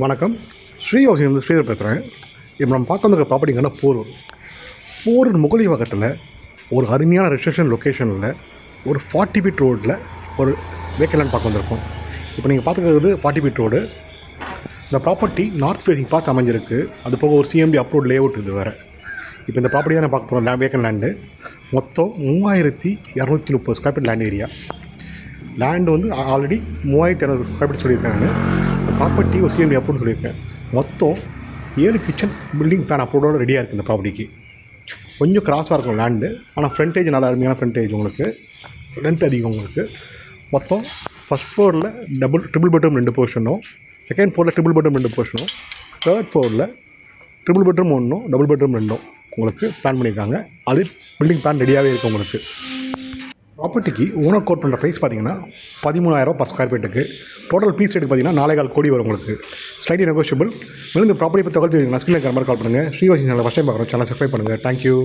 வணக்கம். ஸ்ரீஹோசிலிருந்து ஸ்ரீதர் பேசுகிறேன். இப்போ நம்ம பார்க்க வந்திருக்க ப்ராப்பர்ட்டிங்கன்னா போரூர் முகலிவாக்கத்தில் ஒரு அருமையான ரெஜிஸ்ட்ரேஷன் லொக்கேஷனில் ஒரு 40 ஃபீட் ரோட்டில் ஒரு வேக்கண்ட் லேண்ட் பார்க்க வந்திருக்கோம். இப்போ நீங்கள் பார்த்துக்கிறது 40 ஃபீட் ரோடு. இந்த ப்ராப்பர்ட்டி நார்த் ஃபேஸிங் பார்த்து அமைஞ்சிருக்கு. அது போக ஒரு சிஎம்டி அப்ரூவ்ட் லேஅவுட் இது வேறு. இப்போ இந்த ப்ராப்பர்ட்டி தான் நான் பார்க்க போகிறோம். வேக்கண்ட் லேண்டு மொத்தம் 3230 square feet land area. Land வந்து ஆல்ரெடி 3200 ஸ்கொயர் ஃபீட் சொல்லியிருக்கேன். நான் இந்த ப்ராப்பர்ட்டி ஒரு சிஎம்டி அப்ரூவ்னு சொல்லியிருக்கேன். மொத்தம் 7 கிச்சன் பில்டிங் பிளான் அப்ரூவோட ரெடியாக இருக்குது. இந்த ப்ராப்பர்ட்டிக்கு கொஞ்சம் கிராஸாக இருக்கும் லேண்டு, ஆனால் ஃப்ரண்டேஜ் நல்லா அருமையான ஃப்ரண்டேஜ், உங்களுக்கு லென்த் அதிகம். உங்களுக்கு மொத்தம் ஃபஸ்ட் ஃப்ளோரில் ட்ரிபிள் பெட்ரூம் 2 போர்ஷனும், செகண்ட் ஃப்ளோரில் ட்ரிபிள் பெட்ரூம் 2 போர்ஷனும், தேர்ட் ஃப்ளோரில் ட்ரிபிள் பெட்ரூம் 1 டபுள் பெட்ரூம் 2 உங்களுக்கு பிளான் பண்ணியிருக்காங்க. அது பில்டிங் பிளான் ரெடியாகவே இருக்குது. உங்களுக்கு ப்ராப்பர்ட்டிக்கு ஓனர் கோட் பண்ணுற ப்ரைஸ் பார்த்தீங்கன்னா 13,000 பர் ஸ்கொயர் ஃபீட்டுக்கு. டோட்டல் பீஸ் ரேட்டு பார்த்தீங்கன்னா 4.25 கோடி வரும் உங்களுக்கு. Slightly negotiable. மேலும் இந்த ப்ராப்பர்ட்டி பற்றி தகவல் தெரிஞ்சுக்கணும். ஸ்க்ரீனில் இருக்கிற மாதிரி கால் பண்ணுங்கள். ஸ்ரீஹோசி சேனலை ஃபஸ்ட் டைம் பார்க்குறோம். சேனல் சப்ஸ்கிரைப் பண்ணுங்கள். தேங்க்யூ.